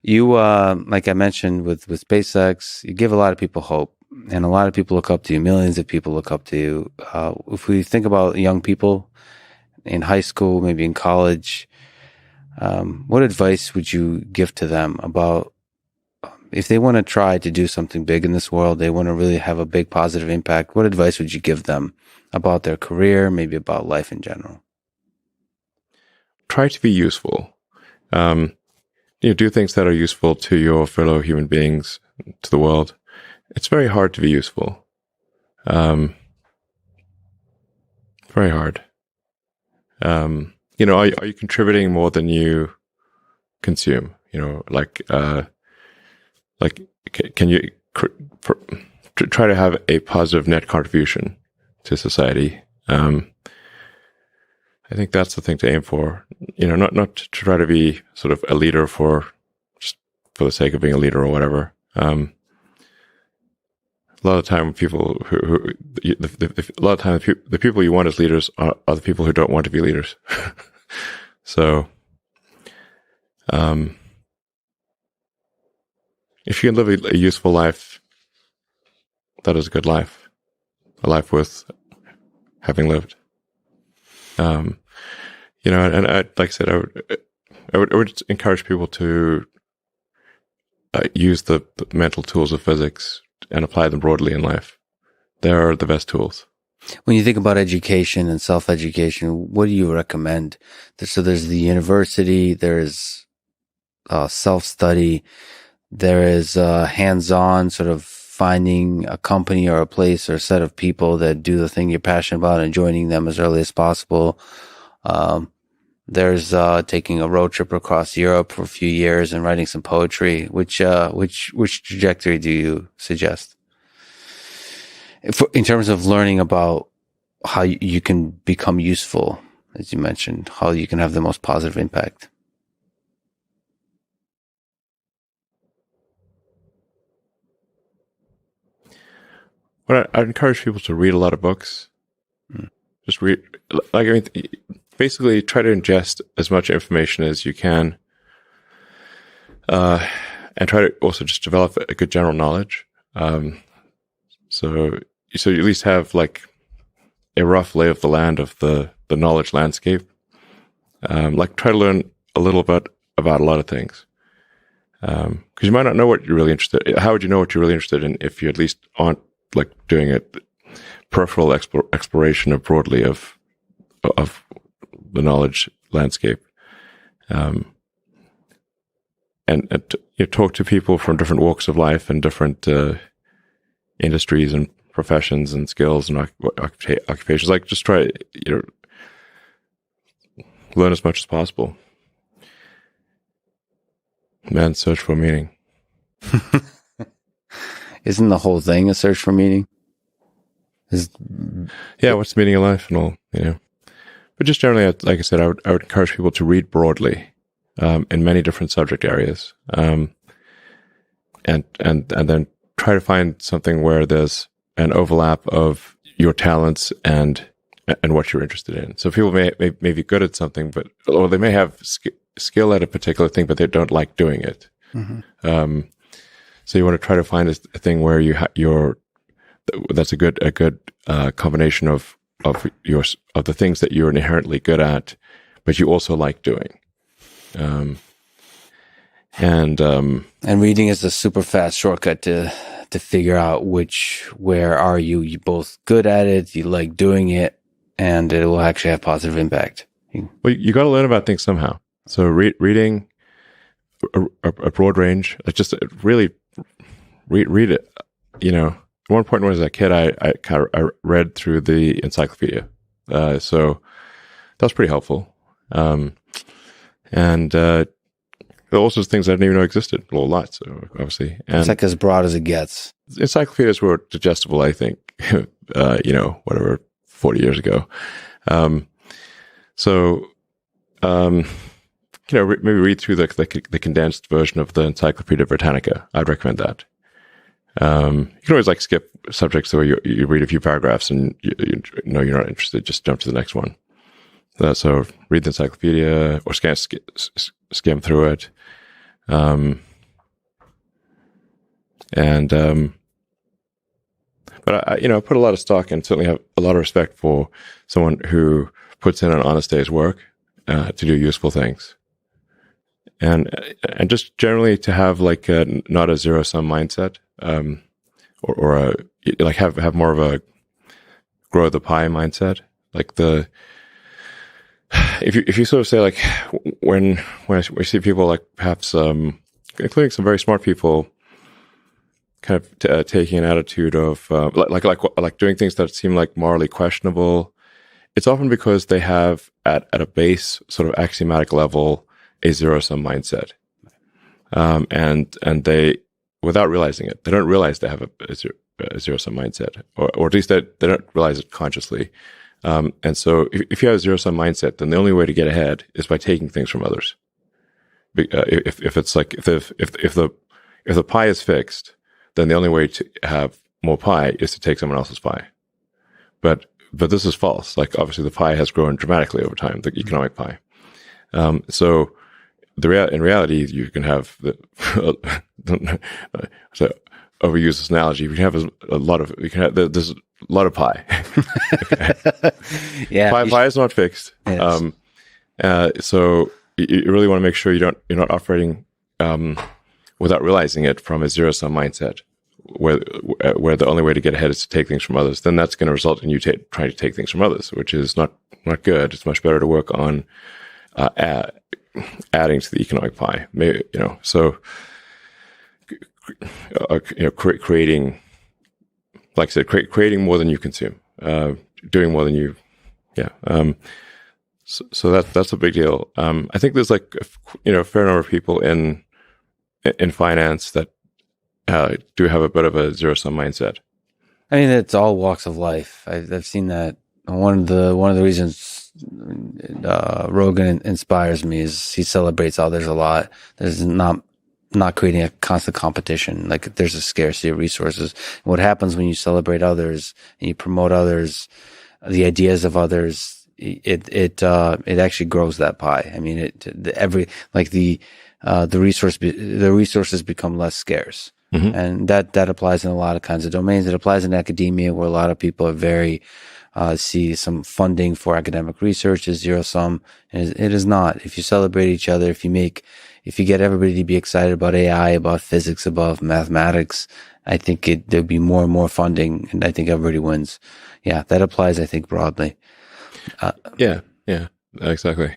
You, like I mentioned with SpaceX, you give a lot of people hope, and a lot of people look up to you. Millions of people look up to you. If we think about young people in high school, maybe in college, what advice would you give to them about if they want to try to do something big in this world, they want to really have a big positive impact? What advice would you give them about their career, maybe about life in general? Try to be useful. Do things that are useful to your fellow human beings, to the world. It's very hard to be useful. Very hard. Are you contributing more than you consume? Can you try to have a positive net contribution to society? I think that's the thing to aim for. Not to try to be sort of a leader just for the sake of being a leader or whatever. A lot of time, the people you want as leaders are the people who don't want to be leaders. So, if you can live a useful life, that is a good life, a life worth having lived. And like I said, I would encourage people to use the mental tools of physics and apply them broadly in life. They're the best tools. When you think about education and self-education, what do you recommend? So there's the university, there's self-study, there is hands-on, sort of finding a company or a place or a set of people that do the thing you're passionate about and joining them as early as possible. There's taking a road trip across Europe for a few years and writing some poetry. Which trajectory do you suggest? In terms of learning about how you can become useful, as you mentioned, how you can have the most positive impact. Well, I'd encourage people to read a lot of books. Just read, basically try to ingest as much information as you can, and try to also just develop a good general knowledge. So you at least have like a rough lay of the land of the knowledge landscape. Try to learn a little bit about a lot of things. Because you might not know what you're really interested in. How would you know what you're really interested in if you at least aren't doing a peripheral exploration broadly of the knowledge landscape? And talk to people from different walks of life and different industries and professions and skills and occupations. Just try learn as much as possible. Man's search for meaning. Isn't the whole thing a search for meaning? Yeah, what's the meaning of life and all, But just generally, like I said, I would encourage people to read broadly in many different subject areas, and then try to find something where there's an overlap of your talents and what you're interested in. So people may be good at something, or they may have skill at a particular thing, but they don't like doing it. Mm-hmm. So you want to try to find a thing where that's a good combination of the things that you're inherently good at, but you also like doing. And reading is a super fast shortcut to figure out where are you both good at it, you like doing it, and it will actually have positive impact. Well, you got to learn about things somehow. So reading a broad range, just really read it. At one point when I was a kid, I read through the encyclopedia. So that was pretty helpful. And there are also things I didn't even know existed. Well, lots, so obviously. And it's like as broad as it gets. Encyclopedias were digestible, I think, 40 years ago. Maybe read through the condensed version of the Encyclopedia Britannica. I'd recommend that. You can always skip subjects where you read a few paragraphs and you know you're not interested, just jump to the next one. So read the encyclopedia or skim through it. And but I put a lot of stock and certainly have a lot of respect for someone who puts in an honest day's work to do useful things, and just generally to have like not a zero sum mindset, or like have more of a grow the pie mindset. Like if you sort of say like when we see people like perhaps including some very smart people kind of taking an attitude of like doing things that seem like morally questionable, it's often because they have at a base sort of axiomatic level a zero sum mindset, and they, without realizing it, they don't realize they have a zero sum mindset, or at least they don't realize it consciously. And so if you have a zero sum mindset, then the only way to get ahead is by taking things from others. If it's like if the pie is fixed, then the only way to have more pie is to take someone else's pie. But this is false. Like obviously the pie has grown dramatically over time, the economic pie. So in reality, you can have so overuse this analogy. You can have there's a lot of pie. Yeah, pie is not fixed. Yes. So you really want to make sure you're not operating without realizing it from a zero sum mindset, where the only way to get ahead is to take things from others. Then that's going to result in you trying to take things from others, which is not good. It's much better to work on adding to the economic pie. Maybe, so creating, like I said, creating more than you consume, doing more than you, So that's a big deal. I think there's like a fair number of people in finance that do have a bit of a zero sum mindset. I mean, it's all walks of life. I've seen that. One of the reasons Rogan inspires me is he celebrates others a lot. There's not creating a constant competition. Like there's a scarcity of resources. And what happens when you celebrate others and you promote others, the ideas of others, it actually grows that pie. I mean, the resources become less scarce. Mm-hmm. And that applies in a lot of kinds of domains. It applies in academia, where a lot of people are very see some funding for academic research is zero sum. And it is not. If you celebrate each other, if you get everybody to be excited about AI, about physics, about mathematics, I think there'll be more and more funding, and I think everybody wins. Yeah, that applies, I think, broadly. Yeah, exactly.